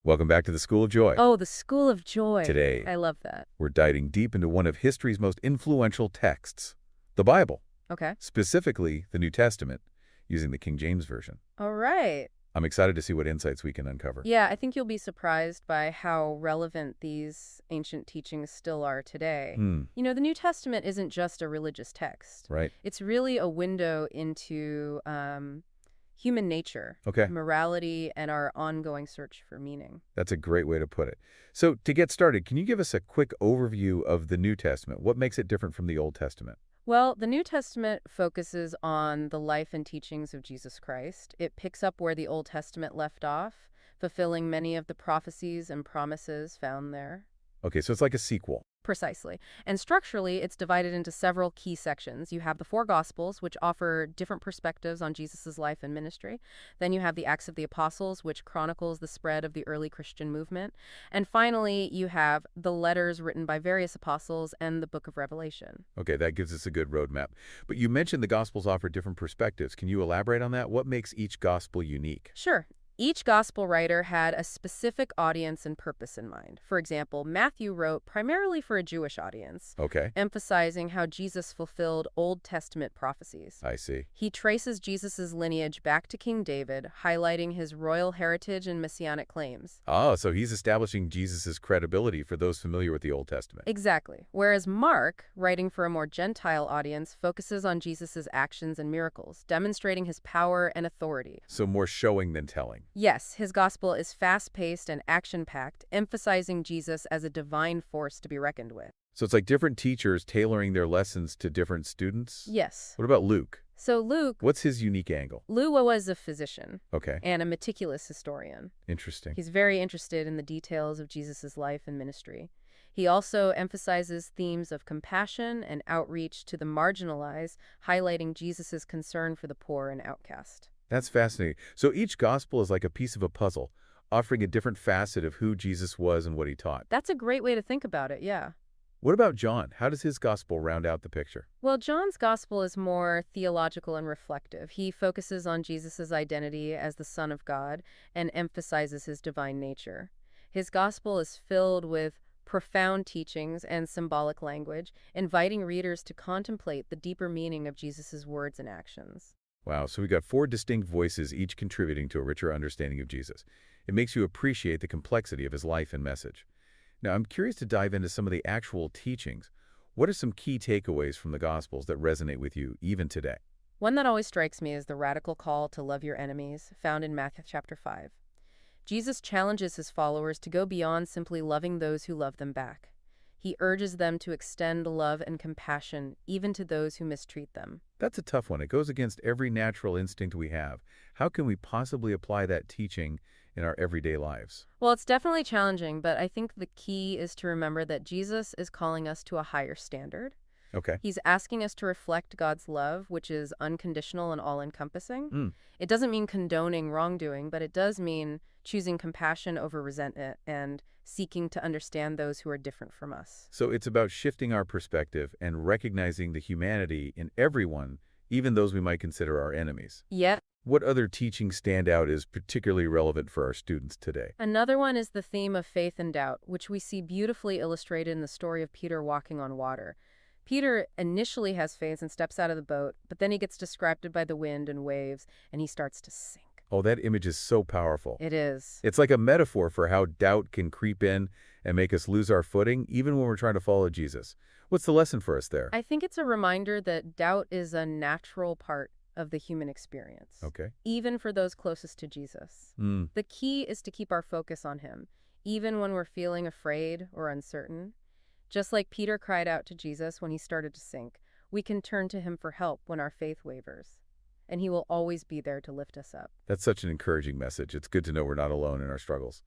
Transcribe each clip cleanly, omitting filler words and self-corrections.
Welcome back to the School of Joy. Oh, the School of Joy. Today, I love that. we're diving deep into one of history's most influential texts, the Bible, Okay. specifically the New Testament, using the King James Version. All right. I'm excited to see what insights we can uncover. Yeah, I think you'll be surprised by how relevant these ancient teachings still are today. The New Testament isn't just a religious text. Right. It's really a window into human nature, Okay. morality, and our ongoing search for meaning. That's a great way to put it. So, to get started, can you give us a quick overview of the New Testament? What makes it different from the Old Testament? Well, the New Testament focuses on the life and teachings of Jesus Christ. It picks up where the Old Testament left off, fulfilling many of the prophecies and promises found there. Okay, so it's like a sequel. Precisely. And structurally, it's divided into several key sections. You have the four Gospels, which offer different perspectives on Jesus' life and ministry. Then you have the Acts of the Apostles, which chronicles the spread of the early Christian movement. And finally, you have the letters written by various apostles and the book of Revelation. Okay, that gives us a good roadmap. But you mentioned the Gospels offer different perspectives. Can you elaborate on that? What makes each Gospel unique? Sure. Each gospel writer had a specific audience and purpose in mind. For example, Matthew wrote primarily for a Jewish audience, Okay, emphasizing how Jesus fulfilled Old Testament prophecies. I see. He traces Jesus' lineage back to King David, highlighting his royal heritage and messianic claims. Oh, so he's establishing Jesus' credibility for those familiar with the Old Testament. Exactly. Whereas Mark, writing for a more Gentile audience, focuses on Jesus' actions and miracles, demonstrating his power and authority. So more showing than telling. Yes, his gospel is fast-paced and action-packed, emphasizing Jesus as a divine force to be reckoned with. So it's like different teachers tailoring their lessons to different students? Yes. What about Luke? So Luke What's his unique angle? was a physician Okay, and a meticulous historian. interesting. He's very interested in the details of Jesus' life and ministry. He also emphasizes themes of compassion and outreach to the marginalized, highlighting Jesus' concern for the poor and outcast. That's fascinating. So each gospel is like a piece of a puzzle, offering a different facet of who Jesus was and what he taught. That's a great way to think about it, yeah. What about John? How does his gospel round out the picture? Well, John's gospel is more theological and reflective. He focuses on Jesus' identity as the Son of God and emphasizes his divine nature. His gospel is filled with profound teachings and symbolic language, inviting readers to contemplate the deeper meaning of Jesus' words and actions. Wow, so we got four distinct voices, each contributing to a richer understanding of Jesus. It makes you appreciate the complexity of his life and message. Now, I'm curious to dive into some of the actual teachings. What are some key takeaways from the Gospels that resonate with you even today? One that always strikes me is the radical call to love your enemies, found in Matthew chapter 5. Jesus challenges his followers to go beyond simply loving those who love them back. He urges them to extend love and compassion even to those who mistreat them. That's a tough one. It goes against every natural instinct we have. How can we possibly apply that teaching in our everyday lives? Well, it's definitely challenging, but I think the key is to remember that Jesus is calling us to a higher standard. Okay. He's asking us to reflect God's love, which is unconditional and all-encompassing. It doesn't mean condoning wrongdoing, but it does mean choosing compassion over resentment and seeking to understand those who are different from us. So it's about shifting our perspective and recognizing the humanity in everyone, even those we might consider our enemies. Yet, What other teachings stand out as particularly relevant for our students today? another one is the theme of faith and doubt, which we see beautifully illustrated in the story of Peter walking on water. Peter initially has faith and steps out of the boat, but then he gets distracted by the wind and waves, and he starts to sink. Oh, that image is so powerful. It is. It's like a metaphor for how doubt can creep in and make us lose our footing, even when we're trying to follow Jesus. What's the lesson for us there? I think it's a reminder that doubt is a natural part of the human experience, Okay. even for those closest to Jesus. Mm. The key is to keep our focus on him, even when we're feeling afraid or uncertain. Just like Peter cried out to Jesus when he started to sink, we can turn to him for help when our faith wavers, and he will always be there to lift us up. That's such an encouraging message. It's good to know we're not alone in our struggles.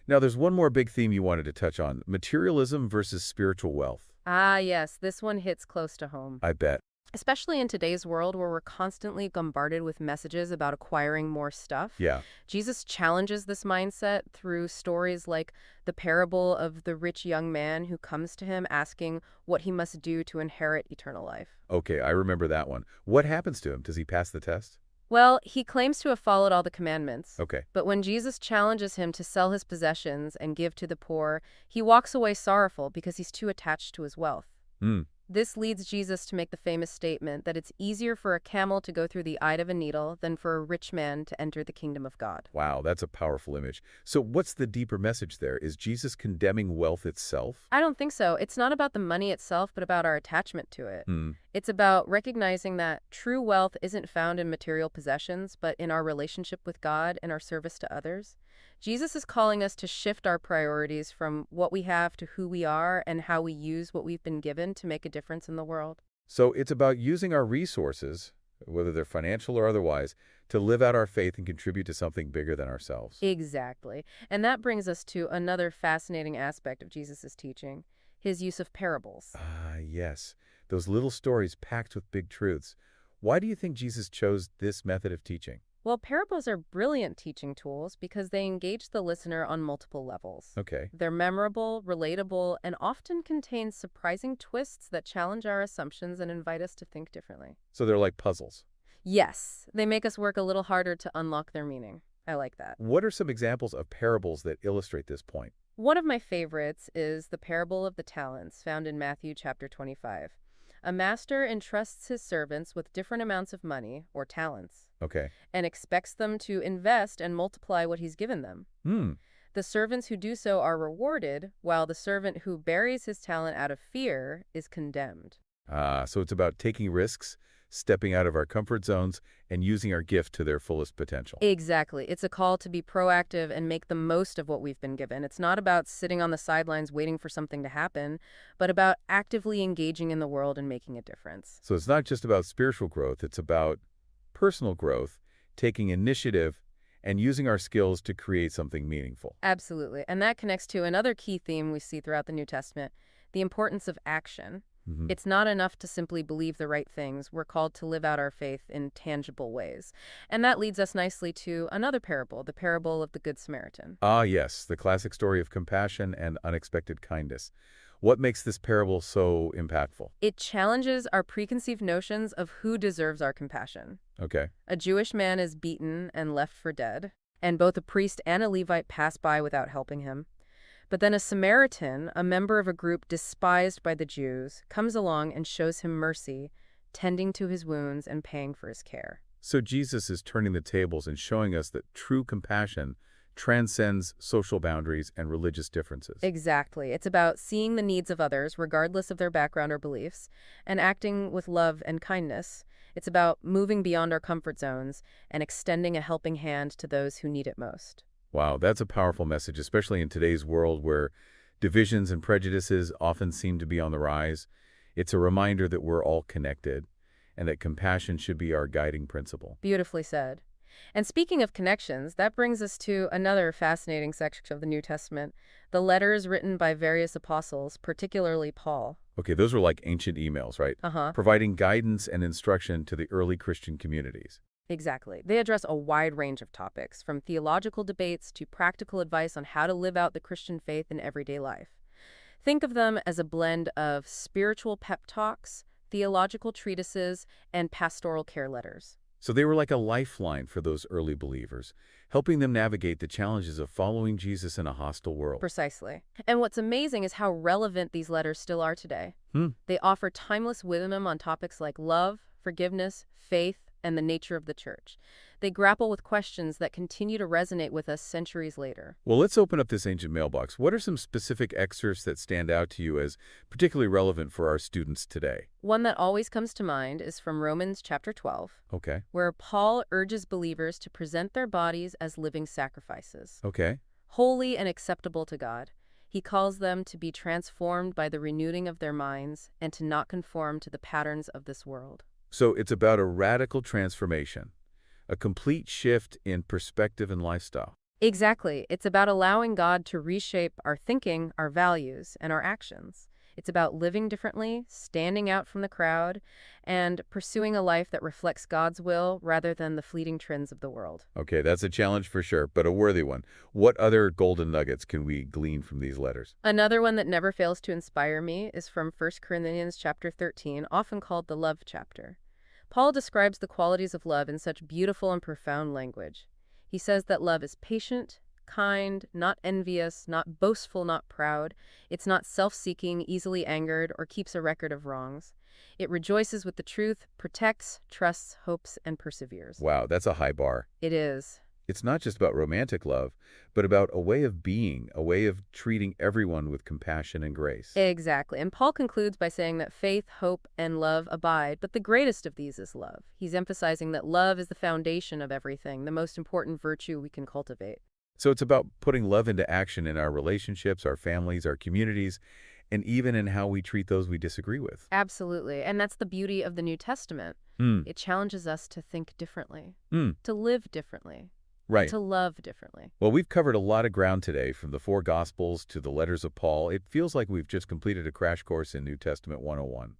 Now, there's one more big theme you wanted to touch on, materialism versus spiritual wealth. Ah, yes, this one hits close to home. I bet. Especially in today's world where we're constantly bombarded with messages about acquiring more stuff. Yeah. Jesus challenges this mindset through stories like the parable of the rich young man who comes to him asking what he must do to inherit eternal life. Okay, I remember that one. What happens to him? Does he pass the test? Well, he claims to have followed all the commandments. Okay. But when Jesus challenges him to sell his possessions and give to the poor, he walks away sorrowful because he's too attached to his wealth. Hmm. This leads Jesus to make the famous statement that it's easier for a camel to go through the eye of a needle than for a rich man to enter the kingdom of God. Wow, that's a powerful image. So what's the deeper message there? Is Jesus condemning wealth itself? I don't think so. It's not about the money itself, but about our attachment to it. Hmm. It's about recognizing that true wealth isn't found in material possessions, but in our relationship with God and our service to others. Jesus is calling us to shift our priorities from what we have to who we are and how we use what we've been given to make a difference in the world. So it's about using our resources, whether they're financial or otherwise, to live out our faith and contribute to something bigger than ourselves. Exactly. And that brings us to another fascinating aspect of Jesus' teaching, his use of parables. Ah, yes. Those little stories packed with big truths. Why do you think Jesus chose this method of teaching? Well, parables are brilliant teaching tools because they engage the listener on multiple levels. Okay. They're memorable, relatable, and often contain surprising twists that challenge our assumptions and invite us to think differently. So they're like puzzles. Yes, they make us work a little harder to unlock their meaning. I like that. What are some examples of parables that illustrate this point? One of my favorites is the parable of the talents found in Matthew chapter 25. A master entrusts his servants with different amounts of money, or talents, Okay. and expects them to invest and multiply what he's given them. Hmm. The servants who do so are rewarded, while the servant who buries his talent out of fear is condemned. So it's about taking risks, stepping out of our comfort zones, and using our gift to their fullest potential. Exactly. It's a call to be proactive and make the most of what we've been given. It's not about sitting on the sidelines waiting for something to happen, but about actively engaging in the world and making a difference. So it's not just about spiritual growth, it's about personal growth, taking initiative, and using our skills to create something meaningful. Absolutely. And that connects to another key theme we see throughout the New Testament, the importance of action. Mhm. It's not enough to simply believe the right things. We're called to live out our faith in tangible ways. And that leads us nicely to another parable, the parable of the Good Samaritan. Ah, yes, the classic story of compassion and unexpected kindness. What makes this parable so impactful? It challenges our preconceived notions of who deserves our compassion. Okay. A Jewish man is beaten and left for dead, and both a priest and a Levite pass by without helping him. But then a Samaritan, a member of a group despised by the Jews, comes along and shows him mercy, tending to his wounds and paying for his care. So Jesus is turning the tables and showing us that true compassion transcends social boundaries and religious differences. Exactly. It's about seeing the needs of others, regardless of their background or beliefs, and acting with love and kindness. It's about moving beyond our comfort zones and extending a helping hand to those who need it most. Wow, that's a powerful message, especially in today's world where divisions and prejudices often seem to be on the rise. It's a reminder that we're all connected and that compassion should be our guiding principle. Beautifully said. And speaking of connections, that brings us to another fascinating section of the New Testament, the letters written by various apostles, particularly Paul. Okay, those are like ancient emails, right? Uh-huh. Providing guidance and instruction to the early Christian communities. Exactly. They address a wide range of topics, from theological debates to practical advice on how to live out the Christian faith in everyday life. Think of them as a blend of spiritual pep talks, theological treatises, and pastoral care letters. So they were like a lifeline for those early believers, helping them navigate the challenges of following Jesus in a hostile world. Precisely. And what's amazing is how relevant these letters still are today. Hmm. They offer timeless wisdom on topics like love, forgiveness, faith, and the nature of the church. They grapple with questions that continue to resonate with us centuries later. Well, let's open up this ancient mailbox. What are some specific excerpts that stand out to you as particularly relevant for our students today? One that always comes to mind is from Romans chapter 12, Okay. where Paul urges believers to present their bodies as living sacrifices, Okay. holy and acceptable to God. He calls them to be transformed by the renewing of their minds and to not conform to the patterns of this world. So it's about a radical transformation, a complete shift in perspective and lifestyle. Exactly. It's about allowing God to reshape our thinking, our values, and our actions. It's about living differently, standing out from the crowd, and pursuing a life that reflects God's will rather than the fleeting trends of the world. Okay, that's a challenge for sure, but a worthy one. What other golden nuggets can we glean from these letters? Another one that never fails to inspire me is from 1 Corinthians chapter 13, often called the love chapter. Paul describes the qualities of love in such beautiful and profound language. He says that love is patient, kind, not envious, not boastful, not proud. It's not self-seeking, easily angered, or keeps a record of wrongs. It rejoices with the truth, protects, trusts, hopes, and perseveres. Wow, that's a high bar. It is. It's not just about romantic love, but about a way of being, a way of treating everyone with compassion and grace. Exactly. And Paul concludes by saying that faith, hope, and love abide, but the greatest of these is love. He's emphasizing that love is the foundation of everything, the most important virtue we can cultivate. So it's about putting love into action in our relationships, our families, our communities, and even in how we treat those we disagree with. Absolutely. And that's the beauty of the New Testament. Hmm. It challenges us to think differently, Hmm. to live differently, Right. to love differently. Well, we've covered a lot of ground today, from the four Gospels to the letters of Paul. It feels like we've just completed a crash course in New Testament 101.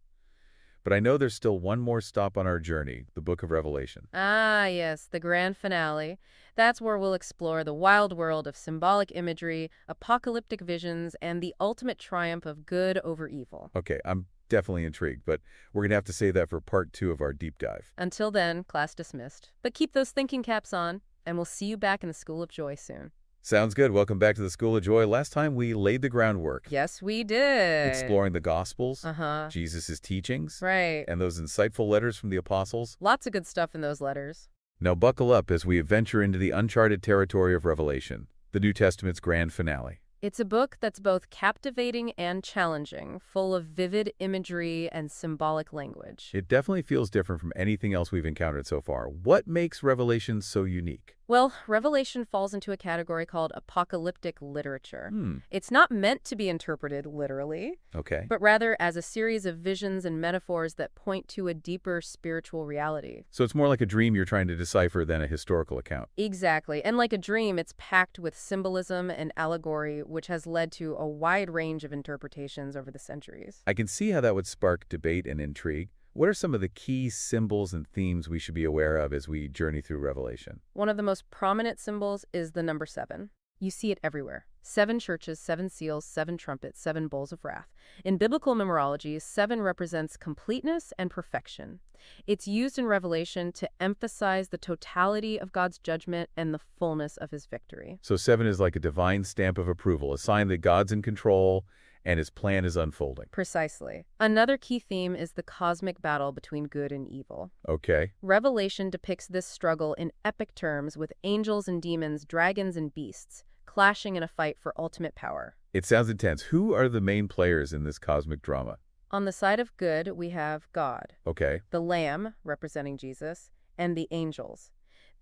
But I know there's still one more stop on our journey, the book of Revelation. Ah, yes, the grand finale. That's where we'll explore the wild world of symbolic imagery, apocalyptic visions, and the ultimate triumph of good over evil. Okay, I'm definitely intrigued, but we're going to have to save that for part 2 of our deep dive. Until then, class dismissed. But keep those thinking caps on, and we'll see you back in the School of Joy soon. Sounds good. Welcome back to the School of Joy. Last time we laid the groundwork, Yes, we did. exploring the Gospels, Uh-huh. Jesus' teachings, Right. and those insightful letters from the apostles. Lots of good stuff in those letters. Now buckle up as we venture into the uncharted territory of Revelation, the New Testament's grand finale. It's a book that's both captivating and challenging, full of vivid imagery and symbolic language. It definitely feels different from anything else we've encountered so far. What makes Revelation so unique? Well, Revelation falls into a category called apocalyptic literature. Hmm, It's not meant to be interpreted literally, okay. but rather as a series of visions and metaphors that point to a deeper spiritual reality. So it's more like a dream you're trying to decipher than a historical account. Exactly. And like a dream, it's packed with symbolism and allegory, which has led to a wide range of interpretations over the centuries. I can see how that would spark debate and intrigue. What are some of the key symbols and themes we should be aware of as we journey through Revelation? One of the most prominent symbols is the number 7. You see it everywhere. 7 churches, 7 seals, 7 trumpets, 7 bowls of wrath. In biblical numerology, 7 represents completeness and perfection. It's used in Revelation to emphasize the totality of God's judgment and the fullness of his victory. So 7 is like a divine stamp of approval, a sign that God's in control and his plan is unfolding. Precisely. Another key theme is the cosmic battle between good and evil. Okay. Revelation depicts this struggle in epic terms, with angels and demons, dragons and beasts, clashing in a fight for ultimate power. It sounds intense. Who are the main players in this cosmic drama? On the side of good, we have God, Okay. the Lamb, representing Jesus, and the angels.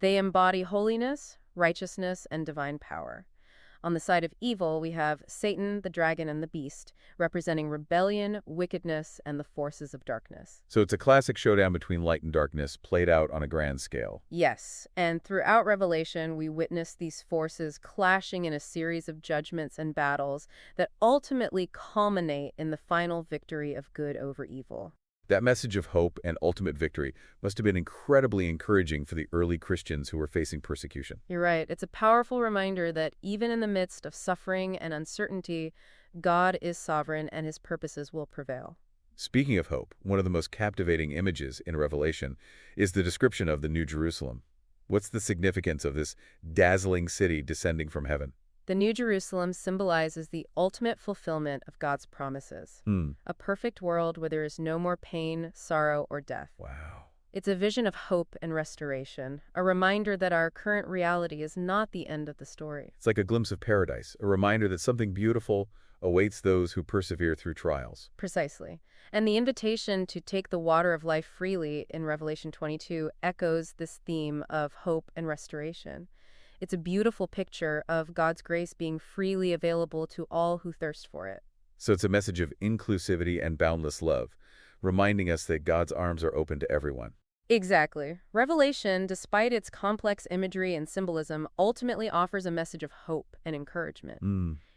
They embody holiness, righteousness, and divine power. On the side of evil, we have Satan, the dragon, and the beast, representing rebellion, wickedness, and the forces of darkness. So it's a classic showdown between light and darkness played out on a grand scale. Yes, and throughout Revelation, we witness these forces clashing in a series of judgments and battles that ultimately culminate in the final victory of good over evil. That message of hope and ultimate victory must have been incredibly encouraging for the early Christians who were facing persecution. You're right. It's a powerful reminder that even in the midst of suffering and uncertainty, God is sovereign and his purposes will prevail. Speaking of hope, one of the most captivating images in Revelation is the description of the New Jerusalem. What's the significance of this dazzling city descending from heaven? The New Jerusalem symbolizes the ultimate fulfillment of God's promises, a perfect world where there is no more pain, sorrow, or death. Wow. It's a vision of hope and restoration, a reminder that our current reality is not the end of the story. It's like a glimpse of paradise, a reminder that something beautiful awaits those who persevere through trials. Precisely. And the invitation to take the water of life freely in Revelation 22 echoes this theme of hope and restoration. It's a beautiful picture of God's grace being freely available to all who thirst for it. So it's a message of inclusivity and boundless love, reminding us that God's arms are open to everyone. Exactly. Revelation, despite its complex imagery and symbolism, ultimately offers a message of hope and encouragement.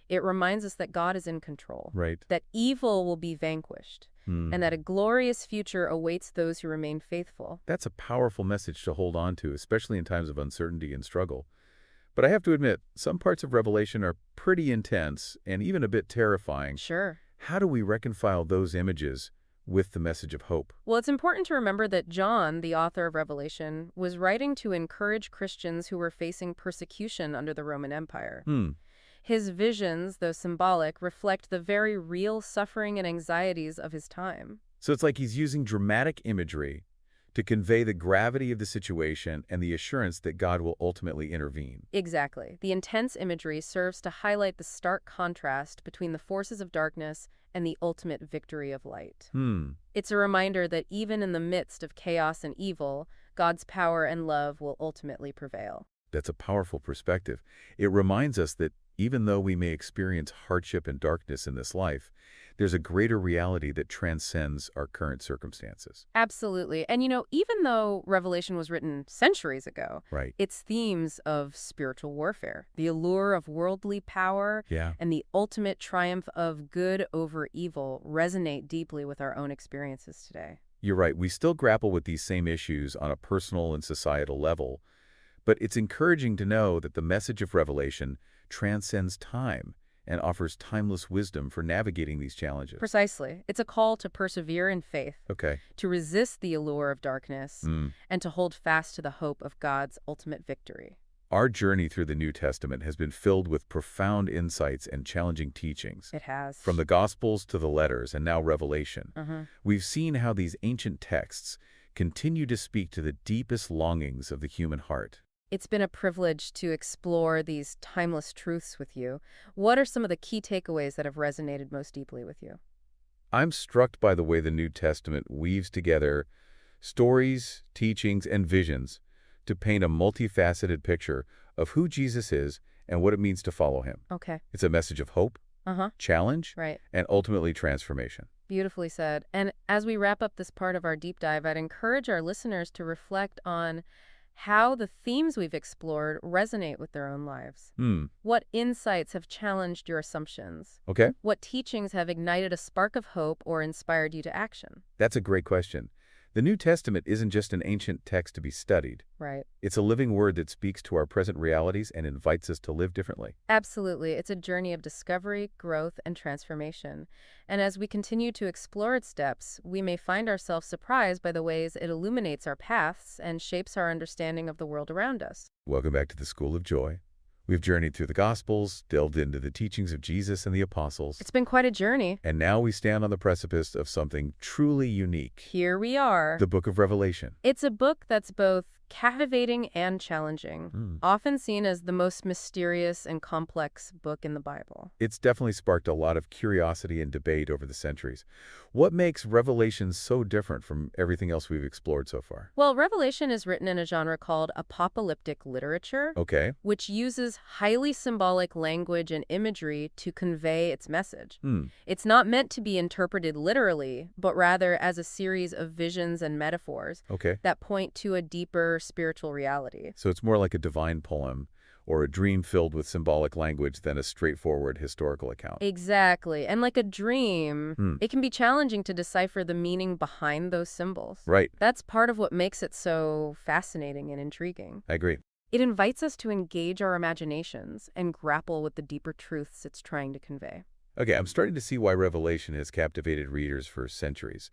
It reminds us that God is in control, Right. that evil will be vanquished, and that a glorious future awaits those who remain faithful. That's a powerful message to hold on to, especially in times of uncertainty and struggle. But I have to admit, some parts of Revelation are pretty intense and even a bit terrifying. Sure. How do we reconcile those images with the message of hope. Well, it's important to remember that John, the author of Revelation, was writing to encourage Christians who were facing persecution under the Roman Empire. Hmm. His visions, though symbolic, reflect the very real suffering and anxieties of his time. So it's like he's using dramatic imagery to convey the gravity of the situation and the assurance that God will ultimately intervene. Exactly. The intense imagery serves to highlight the stark contrast between the forces of darkness and the ultimate victory of light. Hmm. It's a reminder that even in the midst of chaos and evil, God's power and love will ultimately prevail. That's a powerful perspective. It reminds us that even though we may experience hardship and darkness in this life, there's a greater reality that transcends our current circumstances. Absolutely. And even though Revelation was written centuries ago, Right. its themes of spiritual warfare, the allure of worldly power, Yeah. and the ultimate triumph of good over evil resonate deeply with our own experiences today. You're right. We still grapple with these same issues on a personal and societal level, but it's encouraging to know that the message of Revelation transcends time and offers timeless wisdom for navigating these challenges. Precisely. It's a call to persevere in faith, Okay. to resist the allure of darkness, and to hold fast to the hope of God's ultimate victory. Our journey through the New Testament has been filled with profound insights and challenging teachings. It has. From the Gospels to the letters and now Revelation, we've seen how these ancient texts continue to speak to the deepest longings of the human heart. It's been a privilege to explore these timeless truths with you. What are some of the key takeaways that have resonated most deeply with you? I'm struck by the way the New Testament weaves together stories, teachings, and visions to paint a multifaceted picture of who Jesus is and what it means to follow him. Okay. It's a message of hope, challenge, Right. and ultimately transformation. Beautifully said. And as we wrap up this part of our deep dive, I'd encourage our listeners to reflect on how the themes we've explored resonate with their own lives. What insights have challenged your assumptions? Okay. What teachings have ignited a spark of hope or inspired you to action? That's a great question. The New Testament isn't just an ancient text to be studied. Right. It's a living word that speaks to our present realities and invites us to live differently. Absolutely. It's a journey of discovery, growth, and transformation. And as we continue to explore its depths, we may find ourselves surprised by the ways it illuminates our paths and shapes our understanding of the world around us. Welcome back to the School of Joy. We've journeyed through the Gospels, delved into the teachings of Jesus and the apostles, It's been quite a journey. and now we stand on the precipice of something truly unique, Here we are. the Book of Revelation. It's a book that's both captivating and challenging, often seen as the most mysterious and complex book in the Bible. It's definitely sparked a lot of curiosity and debate over the centuries. What makes Revelation so different from everything else we've explored so far? Well, Revelation is written in a genre called apocalyptic literature, Okay. which uses highly symbolic language and imagery to convey its message. It's not meant to be interpreted literally, but rather as a series of visions and metaphors Okay. that point to a deeper spiritual reality. So it's more like a divine poem or a dream filled with symbolic language than a straightforward historical account. Exactly. And like a dream, it can be challenging to decipher the meaning behind those symbols. Right. That's part of what makes it so fascinating and intriguing. I agree. It invites us to engage our imaginations and grapple with the deeper truths it's trying to convey. Okay, I'm starting to see why Revelation has captivated readers for centuries.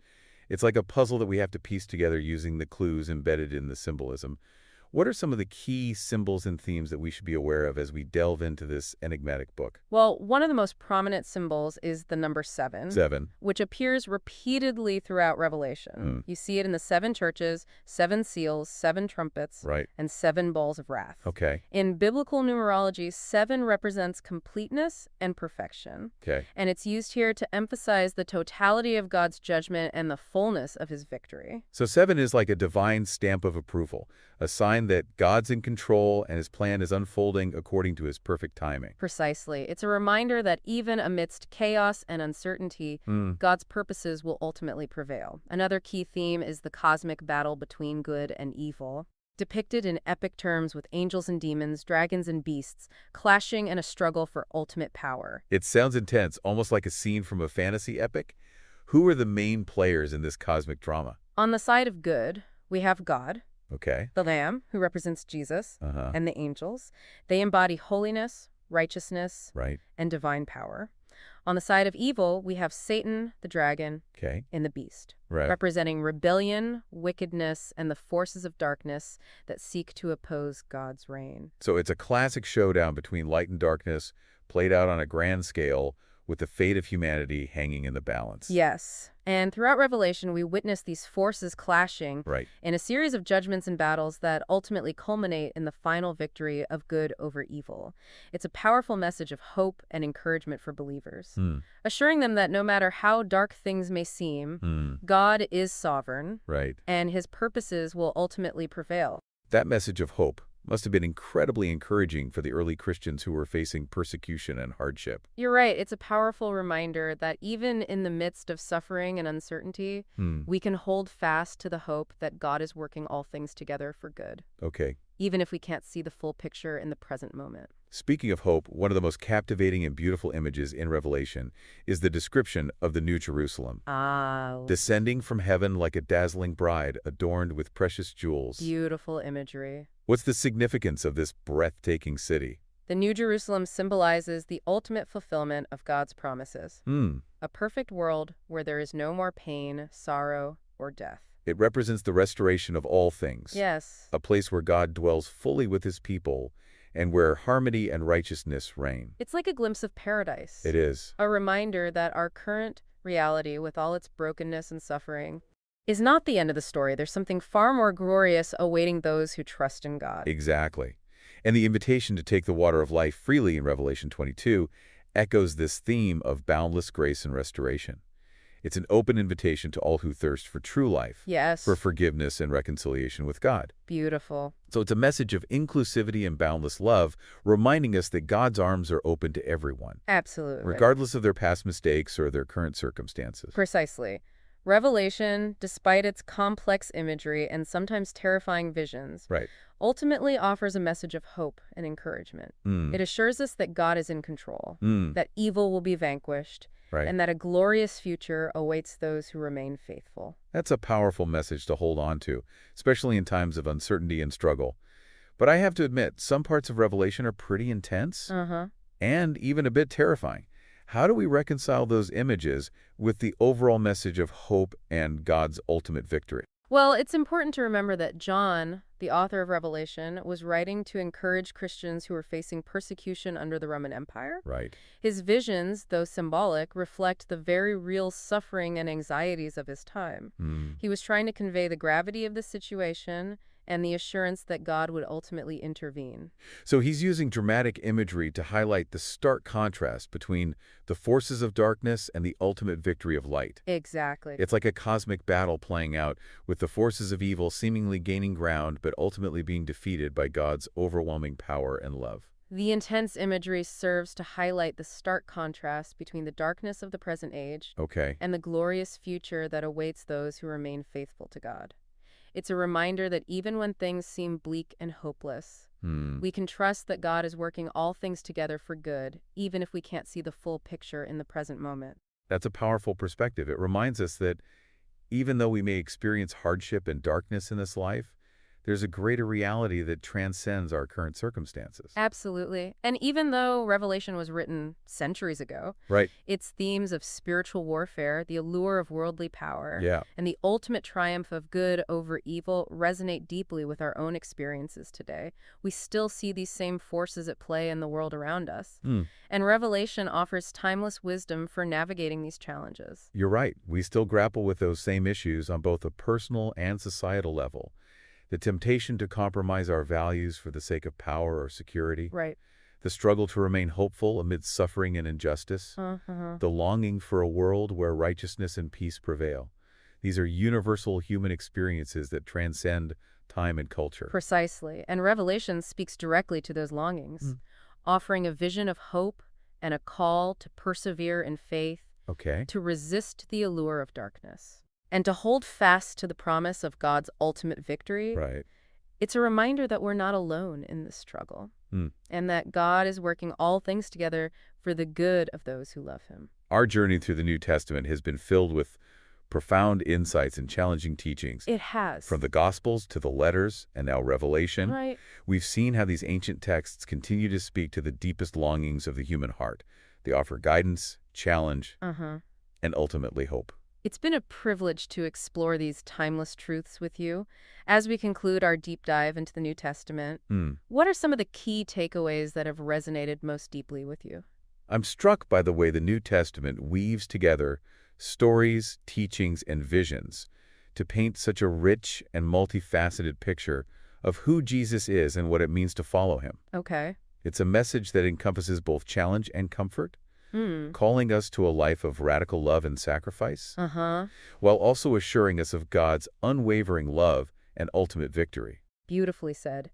It's like a puzzle that we have to piece together using the clues embedded in the symbolism. What are some of the key symbols and themes that we should be aware of as we delve into this enigmatic book? Well, one of the most prominent symbols is the number 7, 7. which appears repeatedly throughout Revelation. You see it in the 7 churches, 7 seals, 7 trumpets, Right. and 7 bowls of wrath. Okay. In biblical numerology, 7 represents completeness and perfection. Okay. And it's used here to emphasize the totality of God's judgment and the fullness of his victory. So 7 is like a divine stamp of approval, a sign that God's in control and his plan is unfolding according to his perfect timing. Precisely. It's a reminder that even amidst chaos and uncertainty, God's purposes will ultimately prevail. Another key theme is the cosmic battle between good and evil, depicted in epic terms with angels and demons, dragons and beasts, clashing in a struggle for ultimate power. It sounds intense, almost like a scene from a fantasy epic. Who are the main players in this cosmic drama? On the side of good, we have God, Okay. the Lamb, who represents Jesus, and the angels. They embody holiness, righteousness, Right. and divine power. On the side of evil, we have Satan, the dragon, Okay. and the beast, Right. representing rebellion, wickedness, and the forces of darkness that seek to oppose God's reign. So it's a classic showdown between light and darkness, played out on a grand scale, with the fate of humanity hanging in the balance. Yes. And throughout Revelation, we witness these forces clashing Right. in a series of judgments and battles that ultimately culminate in the final victory of good over evil. It's a powerful message of hope and encouragement for believers, Hmm. assuring them that no matter how dark things may seem, Hmm. God is sovereign Right. and his purposes will ultimately prevail. That message of hope must have been incredibly encouraging for the early Christians who were facing persecution and hardship. You're right. It's a powerful reminder that even in the midst of suffering and uncertainty, Hmm. we can hold fast to the hope that God is working all things together for good, Okay. even if we can't see the full picture in the present moment. Speaking of hope, one of the most captivating and beautiful images in Revelation is the description of the New Jerusalem, Ah, descending from heaven like a dazzling bride adorned with precious jewels. beautiful imagery. What's the significance of this breathtaking city? The New Jerusalem symbolizes the ultimate fulfillment of God's promises, Hmm. a perfect world where there is no more pain, sorrow, or death. It represents the restoration of all things, Yes. a place where God dwells fully with his people and where harmony and righteousness reign. It's like a glimpse of paradise. It is. A reminder that our current reality, with all its brokenness and suffering, is not the end of the story. There's something far more glorious awaiting those who trust in God. Exactly. And the invitation to take the water of life freely in Revelation 22 echoes this theme of boundless grace and restoration. It's an open invitation to all who thirst for true life, Yes. for forgiveness and reconciliation with God. Beautiful. So it's a message of inclusivity and boundless love, reminding us that God's arms are open to everyone, Absolutely. regardless of their past mistakes or their current circumstances. Precisely. Revelation, despite its complex imagery and sometimes terrifying visions, Right. ultimately offers a message of hope and encouragement. Mm. It assures us that God is in control, Mm. that evil will be vanquished, Right. and that a glorious future awaits those who remain faithful. That's a powerful message to hold on to, especially in times of uncertainty and struggle. But I have to admit, some parts of Revelation are pretty intense Uh-huh. and even a bit terrifying. How do we reconcile those images with the overall message of hope and God's ultimate victory? Well, it's important to remember that John, the author of Revelation, was writing to encourage Christians who were facing persecution under the Roman Empire. Right. His visions, though symbolic, reflect the very real suffering and anxieties of his time. Mm. He was trying to convey the gravity of the situation and the assurance that God would ultimately intervene. So he's using dramatic imagery to highlight the stark contrast between the forces of darkness and the ultimate victory of light. Exactly. It's like a cosmic battle playing out, with the forces of evil seemingly gaining ground but ultimately being defeated by God's overwhelming power and love. The intense imagery serves to highlight the stark contrast between the darkness of the present age Okay. and the glorious future that awaits those who remain faithful to God. It's a reminder that even when things seem bleak and hopeless, Hmm. we can trust that God is working all things together for good, even if we can't see the full picture in the present moment. That's a powerful perspective. It reminds us that even though we may experience hardship and darkness in this life, there's a greater reality that transcends our current circumstances. Absolutely. And even though Revelation was written centuries ago, Right. its themes of spiritual warfare, the allure of worldly power, Yeah. and the ultimate triumph of good over evil resonate deeply with our own experiences today. We still see these same forces at play in the world around us. Hmm. And Revelation offers timeless wisdom for navigating these challenges. You're right. We still grapple with those same issues on both a personal and societal level. The temptation to compromise our values for the sake of power or security, Right. the struggle to remain hopeful amid suffering and injustice, the longing for a world where righteousness and peace prevail. These are universal human experiences that transcend time and culture. Precisely. And Revelation speaks directly to those longings, offering a vision of hope and a call to persevere in faith, Okay. to resist the allure of darkness, and to hold fast to the promise of God's ultimate victory. Right. It's a reminder that we're not alone in this struggle, Hmm. and that God is working all things together for the good of those who love him. Our journey through the New Testament has been filled with profound insights and challenging teachings. It has. From the Gospels to the letters and now Revelation, Right. we've seen how these ancient texts continue to speak to the deepest longings of the human heart, They offer guidance, challenge, Uh-huh. and ultimately hope. It's been a privilege to explore these timeless truths with you. As we conclude our deep dive into the New Testament, Hmm. what are some of the key takeaways that have resonated most deeply with you? I'm struck by the way the New Testament weaves together stories, teachings, and visions to paint such a rich and multifaceted picture of who Jesus is and what it means to follow him. Okay. It's a message that encompasses both challenge and comfort, Hmm. calling us to a life of radical love and sacrifice, Uh-huh. while also assuring us of God's unwavering love and ultimate victory. Beautifully said.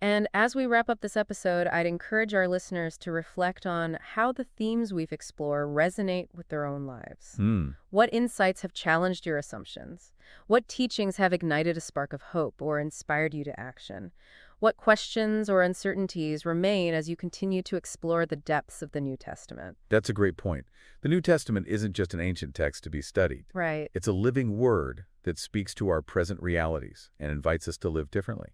And as we wrap up this episode, I'd encourage our listeners to reflect on how the themes we've explored resonate with their own lives. Hmm. What insights have challenged your assumptions? What teachings have ignited a spark of hope or inspired you to action? What questions or uncertainties remain as you continue to explore the depths of the New Testament? That's a great point. The New Testament isn't just an ancient text to be studied. Right. It's a living word that speaks to our present realities and invites us to live differently.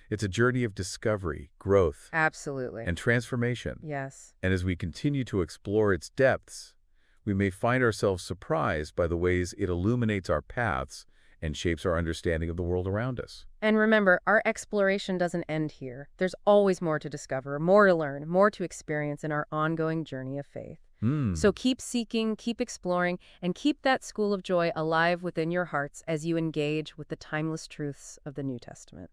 It's a journey of discovery, growth, Absolutely. and transformation. Yes. And as we continue to explore its depths, we may find ourselves surprised by the ways it illuminates our paths and shapes our understanding of the world around us. And remember, our exploration doesn't end here. There's always more to discover, more to learn, more to experience in our ongoing journey of faith. Hmm. So keep seeking, keep exploring, and keep that school of joy alive within your hearts as you engage with the timeless truths of the New Testament.